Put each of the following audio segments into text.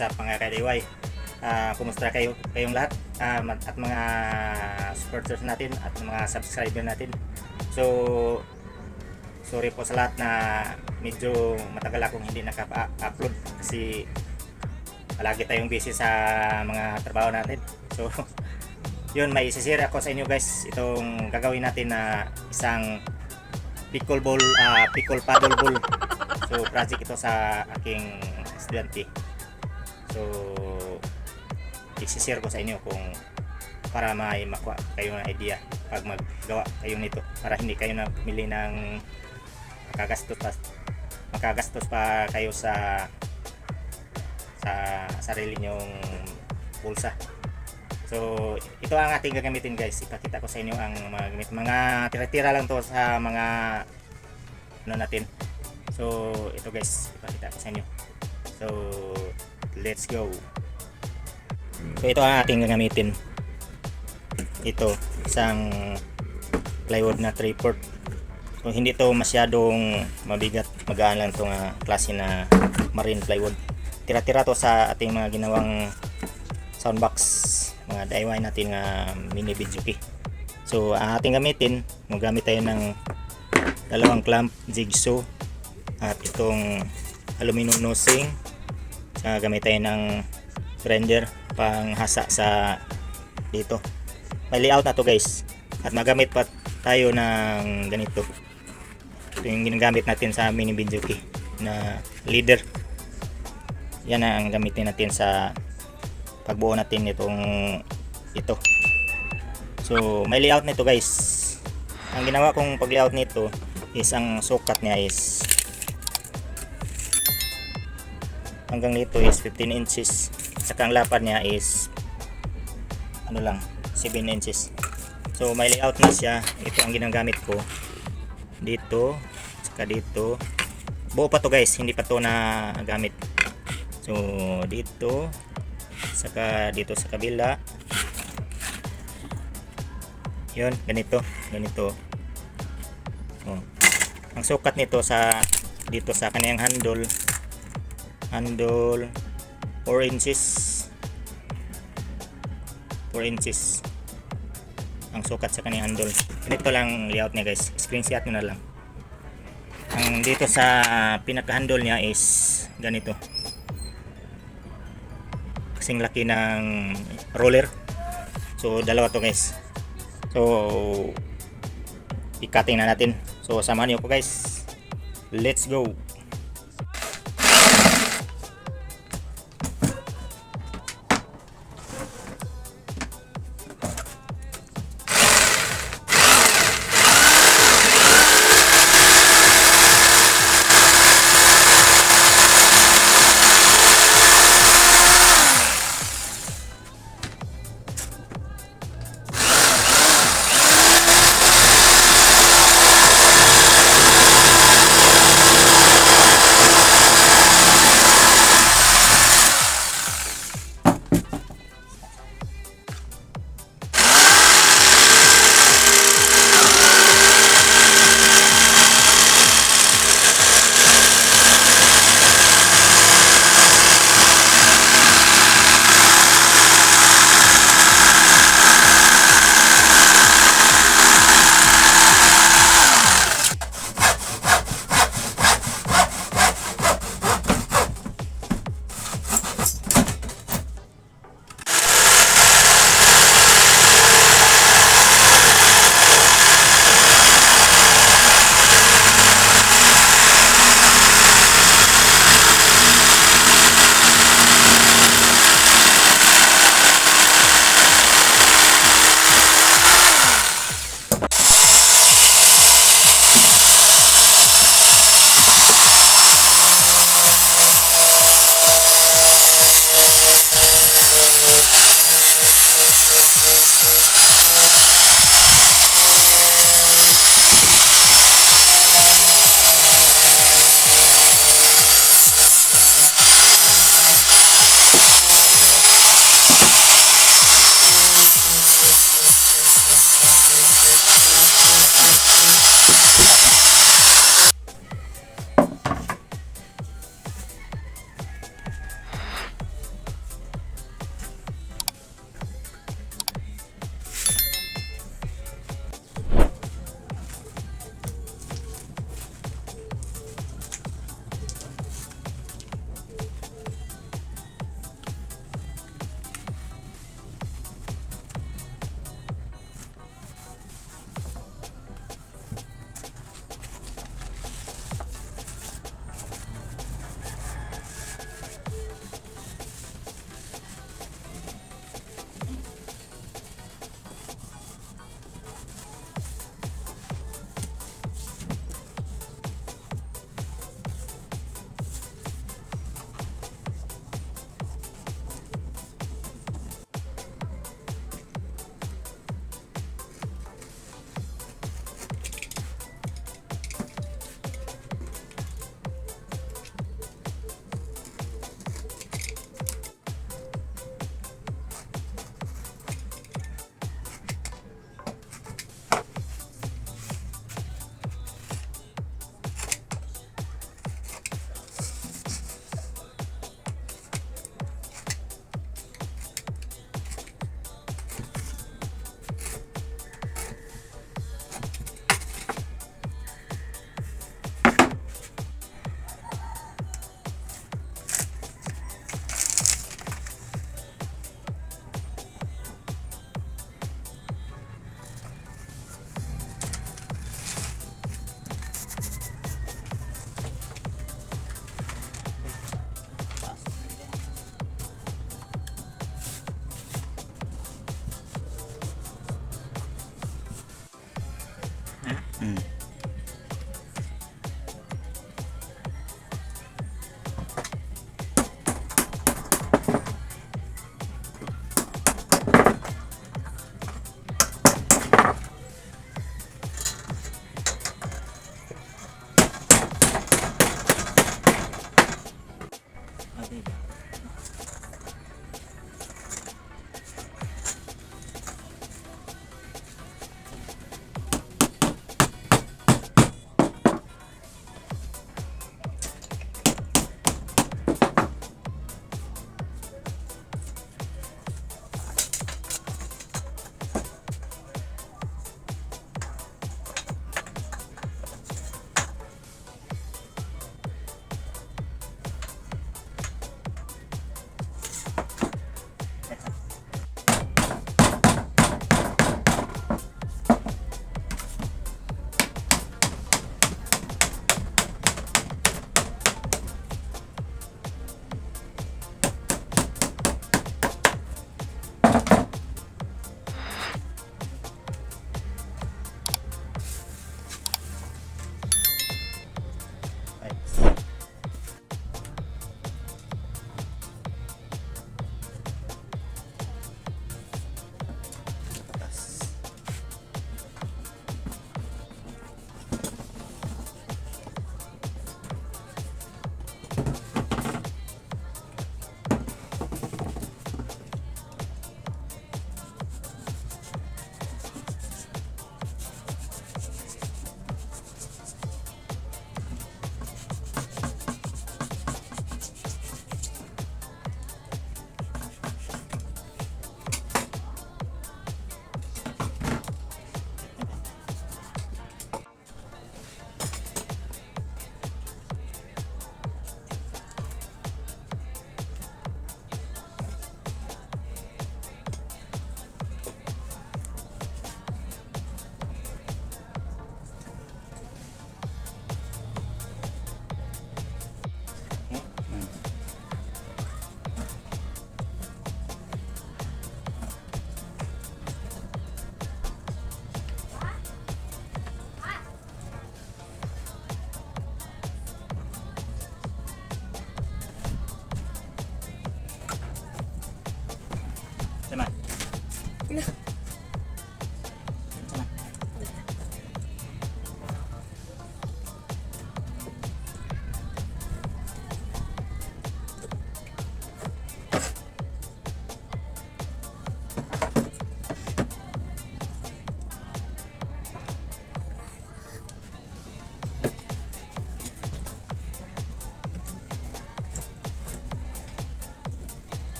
what's up mga ka-DIY? Kumusta kayong lahat at mga supporters natin at mga subscriber natin. So sorry po sa lahat na medyo matagal akong hindi nakapa-upload kasi palagi tayong busy sa mga trabaho natin. So yun, may isi-share ako sa inyo guys, itong gagawin natin na isang pickleball, pickle paddle ball. So project ito sa aking estudyante. So i-share ko sa inyo kung para may makuha kayo ng idea pag maggawa kayo nito, para hindi kayo na bumili ng makagastos pa kayo sa sarili nyong bulsa. So ito ang ating gagamitin guys, ipakita ko sa inyo ang mga gamit, mga tira-tira lang to sa mga ano natin. So ito guys, ipakita ko sa inyo. So let's go. So ito ang ating gagamitin. Ito, isang plywood na 3/4. So hindi to masyadong mabigat, magaan lang itong klase na marine plywood. Tira-tira to sa ating mga ginawang soundbox, mga DIY natin nga mini video key. So ang ating gamitin, magamit tayo ng dalawang clamp jigsaw at itong aluminum nossing. Gamit tayo ng grinder pang hasa sa dito. May layout na to guys, at magamit pa tayo ng ganito. Ito yung ginagamit natin sa mini video key na leader. Yan ang gamitin natin sa pagbuo natin ito. So may layout nito guys. Ang ginawa kong pag layout nito is ang sukat niya is hanggang dito is 15 inches. Saka ang lapad niya is 7 inches. So may layout na siya. Ito ang ginagamit ko dito, saka dito. Buo pa to guys, hindi pa to na gamit. So dito, saka dito sa kabila. Yun, ganito. Oh. Ang sukat nito sa dito sa kaniyang handle 4 inches ang sukat sa kaniyang handle. Ganito lang layout niya guys, screenshot nyo na lang. Ang dito sa pinaka handle niya is ganito, kasing laki ng roller. So dalawa to guys. So i-cutting na natin. So samahan niyo ko guys, let's go. Hmm. Sama.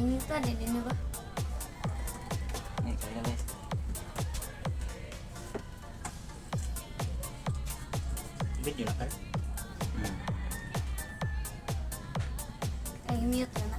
Ini tuh ada di mana, Pak? Nih, kalian guys. Video na kan? Ay, mute lang.